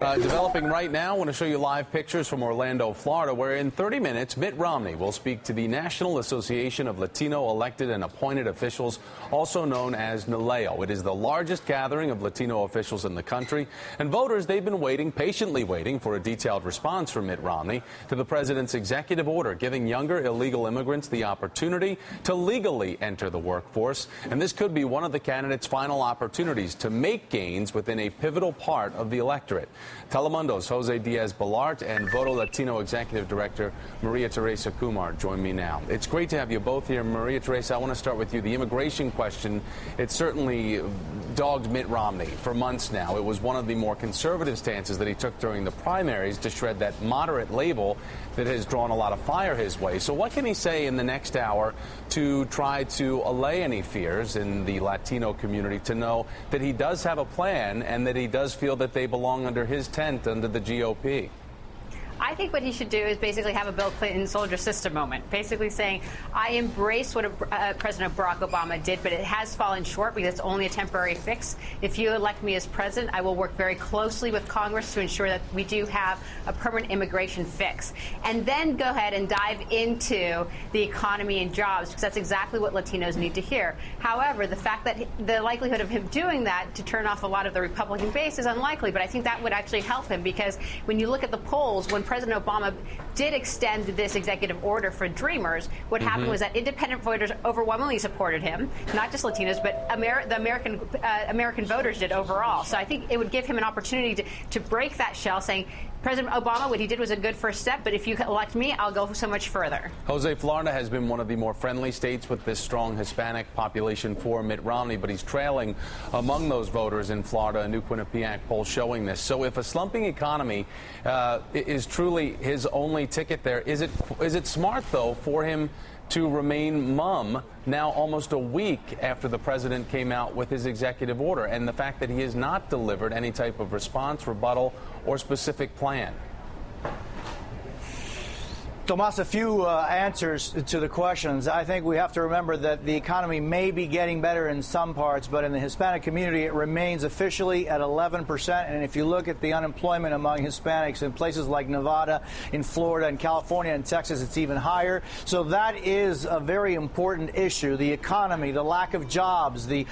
Developing right now, I want to show you live pictures from Orlando, Florida, where in 30 minutes, Mitt Romney will speak to the National Association of Latino Elected and Appointed Officials, also known as NALEO. It is the largest gathering of Latino officials in the country, and voters, they've been waiting, patiently waiting for a detailed response from Mitt Romney to the president's executive order giving younger illegal immigrants the opportunity to legally enter the workforce. And this could be one of the candidates' final opportunities to make gains within a pivotal part of the electorate. Telemundo's Jose Diaz-Balart and Voto Latino Executive Director Maria Teresa Kumar join me now. It's great to have you both here. Maria Teresa, I want to start with you. The immigration question, it certainly dogged Mitt Romney for months now. It was one of the more conservative stances that he took during the primaries to shred that moderate label that has drawn a lot of fire his way. So what can he say in the next hour to try to allay any fears in the Latino community to know that he does have a plan and that he does feel that they belong under his tent, under the GOP? I think what he should do is basically have a Bill Clinton soldier sister moment, basically saying, I embrace what President Barack Obama did, but it has fallen short because it's only a temporary fix. If you elect me as president, I will work very closely with Congress to ensure that we do have a permanent immigration fix. And then go ahead and dive into the economy and jobs, because that's exactly what Latinos need to hear. However, the fact that the likelihood of him doing that to turn off a lot of the Republican base is unlikely, but I think that would actually help him, because when you look at the polls, when President Obama did extend this executive order for Dreamers, what happened was that independent voters overwhelmingly supported him, not just Latinos, but the American voters did overall. So I think it would give him an opportunity to break that shell, saying, President Obama, what he did was a good first step, but if you elect me, I'll go so much further. Jose, Florida has been one of the more friendly states with this strong Hispanic population for Mitt Romney, but he's trailing among those voters in Florida, a new Quinnipiac poll showing this. So if a slumping economy is truly his only ticket there, is it smart, though, for him to remain mum now almost a week after the president came out with his executive order, and the fact that he has not delivered any type of response, rebuttal, or specific plan? Tomas, a few answers to the questions. I think we have to remember that the economy may be getting better in some parts, but in the Hispanic community, it remains officially at 11%. And if you look at the unemployment among Hispanics in places like Nevada, in Florida, and California, and Texas, it's even higher. So that is a very important issue. The economy, the lack of jobs, the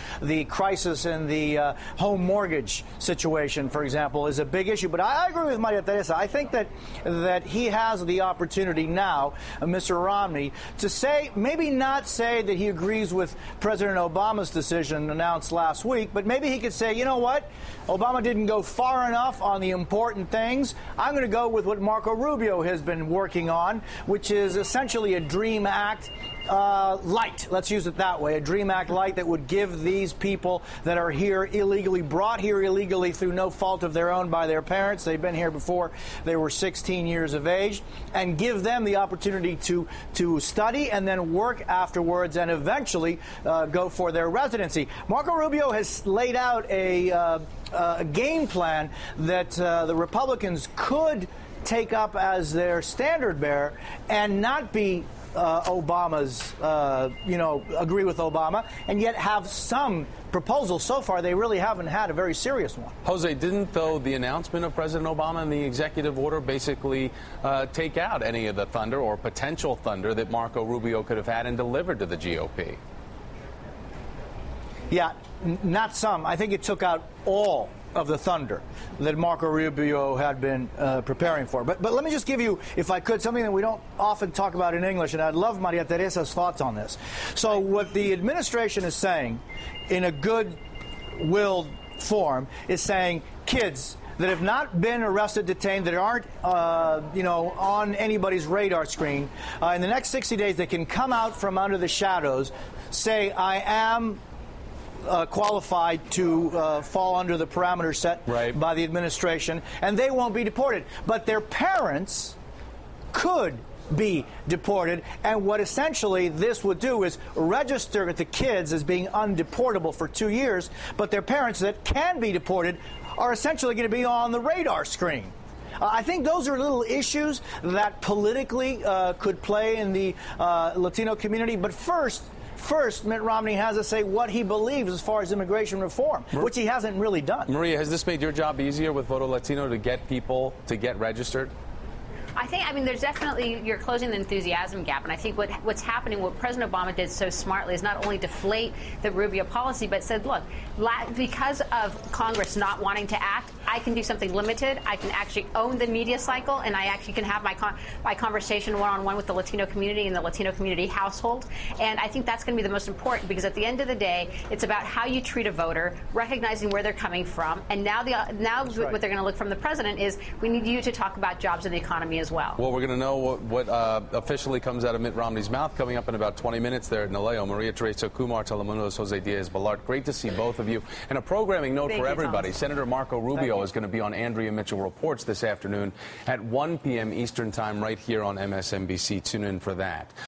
crisis in the home mortgage situation, for example, is a big issue. But I agree with Maria Teresa. I think that he has the opportunity now, Mr. Romney, to say, maybe not say that he agrees with President Obama's decision announced last week, but maybe he could say, you know what, Obama didn't go far enough on the important things. I'm going to go with what Marco Rubio has been working on, which is essentially a DREAM Act light. Let's use it that way. A DREAM Act light that would give these people that are here illegally, brought here illegally through no fault of their own by their parents. They've been here before they were 16 years of age, and give them the opportunity to study and then work afterwards and eventually go for their residency. Marco Rubio has laid out a game plan that the Republicans could take up as their standard bearer and not be Obama's, agree with Obama, and yet have some proposals. So far, they really haven't had a very serious one. Jose, didn't, though, the announcement of President Obama and the executive order basically take out any of the thunder or potential thunder that Marco Rubio could have had and delivered to the GOP? Yeah, not some. I think it took out all of the thunder that Marco Rubio had been preparing for. But let me just give you, if I could, something that we don't often talk about in English, and I'd love Maria Teresa's thoughts on this. So what the administration is saying, in a good-willed form, is saying kids that have not been arrested, detained, that aren't, on anybody's radar screen, in the next 60 days, they can come out from under the shadows, say, I am qualified to fall under the parameters set by the administration, and they won't be deported. But their parents could be deported, and what essentially this would do is register the kids as being undeportable for 2 years, but their parents that can be deported are essentially going to be on the radar screen. I think those are little issues that politically could play in the Latino community, but first, first Mitt Romney has to say what he believes as far as immigration reform, which he hasn't really done. Maria, has this made your job easier with Voto Latino to get people to get registered? I mean, there's definitely, you're closing the enthusiasm gap. And I think what's happening, what President Obama did so smartly is not only deflate the Rubio policy, but said, look, because of Congress not wanting to act, I can do something limited. I can actually own the media cycle, and I actually can have my conversation one-on-one with the Latino community and the Latino community household. And I think that's going to be the most important, because at the end of the day, it's about how you treat a voter, recognizing where they're coming from. And now what they're going to look from the president is, we need you to talk about jobs and the economy as well. Well, we're going to know what officially comes out of Mitt Romney's mouth coming up in about 20 minutes there at Naleo. Maria Teresa Kumar, Telemundo's Jose Diaz-Balart. Great to see both of you. And a programming note for everybody. Senator Marco Rubio is going to be on Andrea Mitchell Reports this afternoon at 1 p.m. Eastern Time right here on MSNBC. Tune in for that.